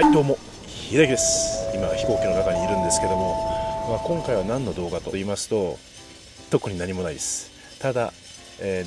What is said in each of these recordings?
はいどうも、秀樹です。今飛行機の中にいるんですけども、今回は何の動画と言いますと、特に何もないです。ただ、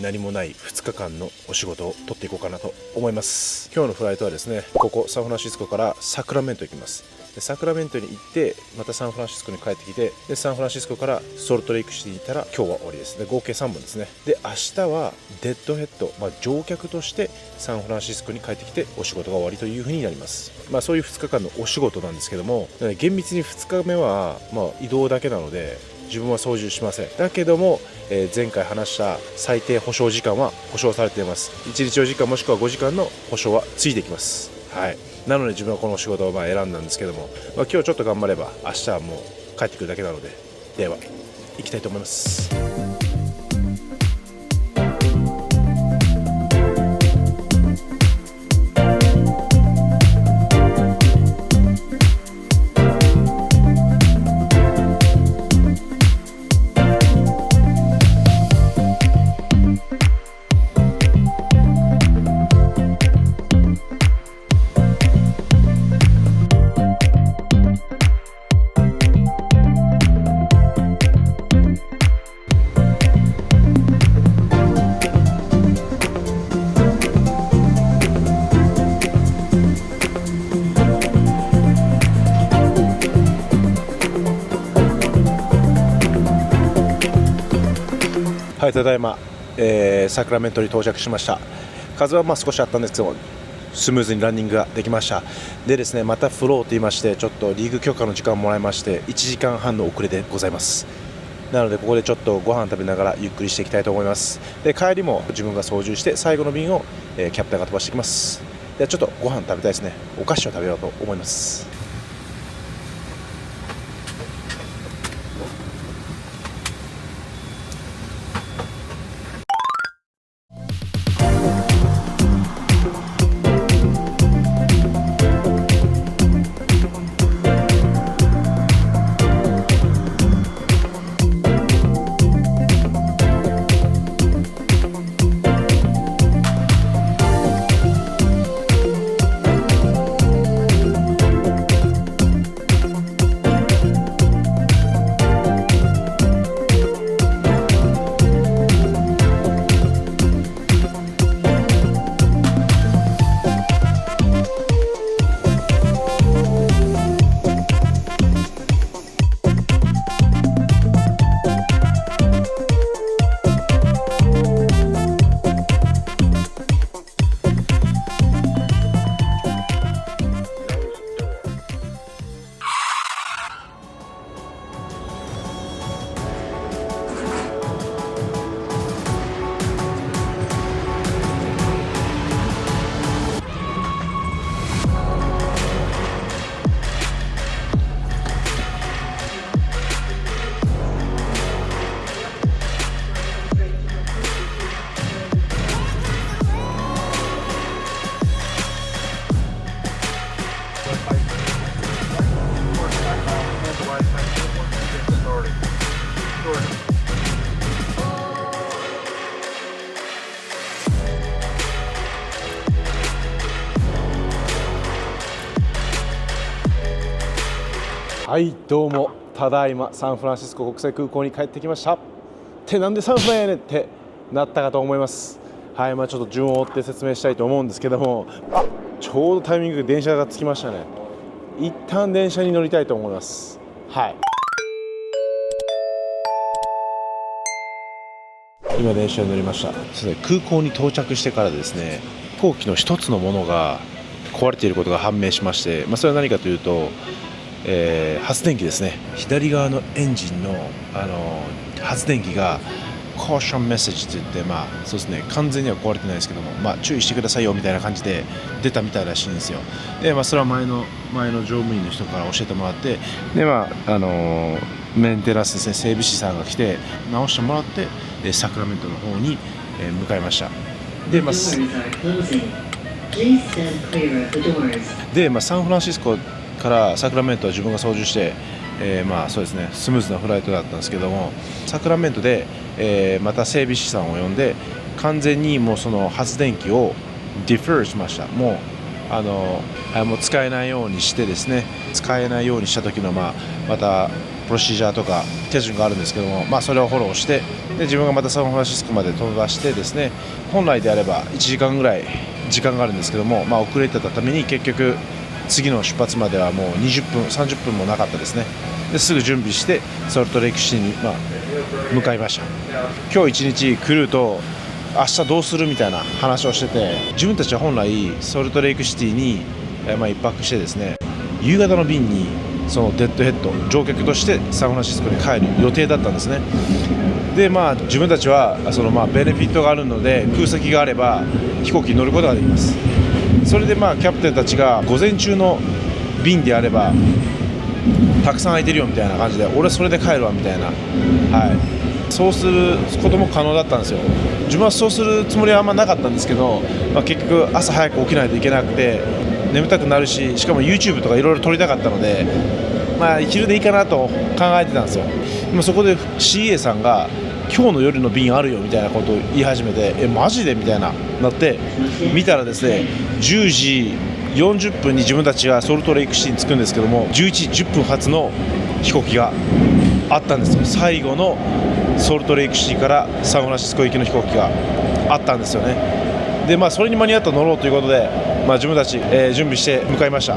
何もない2日間のお仕事を取っていこうかなと思います。今日のフライトはですね、ここサンフランシスコからサクラメント行きます。でサクラメントに行ってまたサンフランシスコに帰ってきて、でサンフランシスコからソルトレイクシティに行ったら今日は終わりです。で合計3本ですね。で明日はデッドヘッド、乗客としてサンフランシスコに帰ってきてお仕事が終わりという風になります。そういう2日間のお仕事なんですけども、厳密に2日目は移動だけなので自分は操縦しません。だけども、前回話した最低保証時間は保証されています。1日4時間もしくは5時間の保証はついてきます。はい、なので自分はこの仕事を選んだんですけども、今日ちょっと頑張れば明日はもう帰ってくるだけなので、では行きたいと思います。はい、ただいま、サクラメントに到着しました。風は少しあったんですけども、スムーズにランニングができました。でですね、またフローと言いまして、ちょっとリーグ許可の時間をもらいまして、1時間半の遅れでございます。なのでここでちょっとご飯食べながらゆっくりしていきたいと思います。で帰りも自分が操縦して最後の便を、キャプテンが飛ばしてきます。ではちょっとご飯食べたいですね。お菓子を食べようと思います。はいどうも、ただいまサンフランシスコ国際空港に帰ってきました。ってなんでサンフランやねんってなったかと思います。はい、ちょっと順を追って説明したいと思うんですけども、ちょうどタイミングで電車が着きましたね。一旦電車に乗りたいと思います。はい、今電車に乗りました。空港に到着してからですね、飛行機の一つのものが壊れていることが判明しまして、それは何かというと、発電機ですね。左側のエンジンの、発電機がコーションメッセージといって、そうですね、完全には壊れてないですけども、注意してくださいよみたいな感じで出たみたいらしいんですよ。で、それは前の乗務員の人から教えてもらって、でメンテナンスですね、整備士さんが来て直してもらって、サクラメントの方に、向かいました。で、サンフランシスコからサクラメントは自分が操縦して、そうですね、スムーズなフライトだったんですけども、サクラメントで、また整備士さんを呼んで完全にもうその発電機をディファーしました。もうもう使えないようにしてですね、使えないようにした時の、またプロシージャーとか手順があるんですけども、それをフォローして、で自分がまたサンフランシスコまで飛ばしてですね、本来であれば1時間ぐらい時間があるんですけども、遅れてたために結局次の出発まではもう20分30分もなかったですね。ですぐ準備してソルトレイクシティに、向かいました。今日一日クルーと明日どうするみたいな話をしてて、自分たちは本来ソルトレイクシティに1泊してですね、夕方の便にそのデッドヘッド乗客としてサンフランシスコに帰る予定だったんですね。で自分たちはベネフィットがあるので、空席があれば飛行機に乗ることができます。それでキャプテンたちが午前中の便であればたくさん空いてるよみたいな感じで、俺それで帰るわみたいな、そうすることも可能だったんですよ。自分はそうするつもりはあんまなかったんですけど、結局朝早く起きないといけなくて眠たくなるし、しかも YouTube とかいろいろ撮りたかったので、昼でいいかなと考えてたんですよ。そこで CA さんが今日の夜の便あるよみたいなことを言い始めて、マジでみたいななって見たらですね、10時40分に自分たちがソルトレイクシティに着くんですけども、11時10分発の飛行機があったんですよ。最後のソルトレイクシティからサンフランシスコ行きの飛行機があったんですよね。でそれに間に合ったら乗ろうということで、自分たち、準備して向かいました。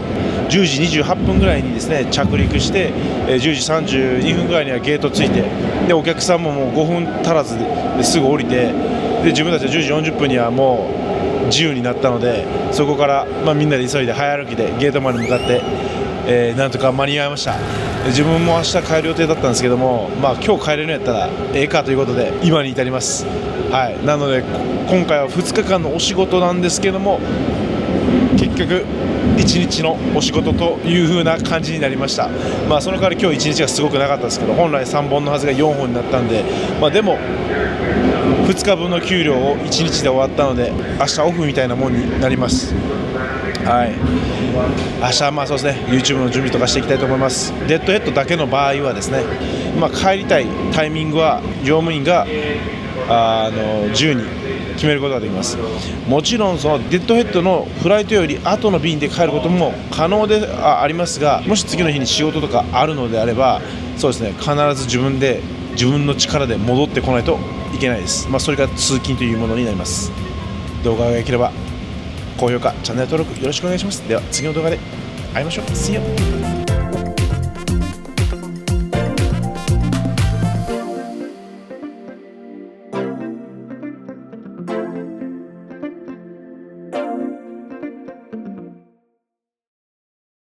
10時28分ぐらいにですね着陸して、10時32分ぐらいにはゲート着いて、でお客さんももう5分足らずですぐ降りて、で自分たちは10時40分にはもう自由になったので、そこから、みんなで急いで早歩きでゲートまで向かって、なんとか間に合いました。自分も明日帰る予定だったんですけども、今日帰れるんやったらかということで今に至ります。なので今回は2日間のお仕事なんですけども、結局1日のお仕事という風な感じになりました。その代わり今日1日がすごくなかったですけど、本来3本のはずが4本になったんで、でも2日分の給料を1日で終わったので、明日オフみたいなもんになります。明日そうですね、YouTube の準備とかしていきたいと思います。デッドヘッドだけの場合はですね、帰りたいタイミングは乗務員が自由に決めることができます。もちろんそのデッドヘッドのフライトより後の便で帰ることも可能でありますが、もし次の日に仕事とかあるのであれば、そうですね、必ず自分の力で戻ってこないといけないです。それが通勤というものになります。動画が良ければ高評価、チャンネル登録よろしくお願いします。では次の動画で会いましょう。See you!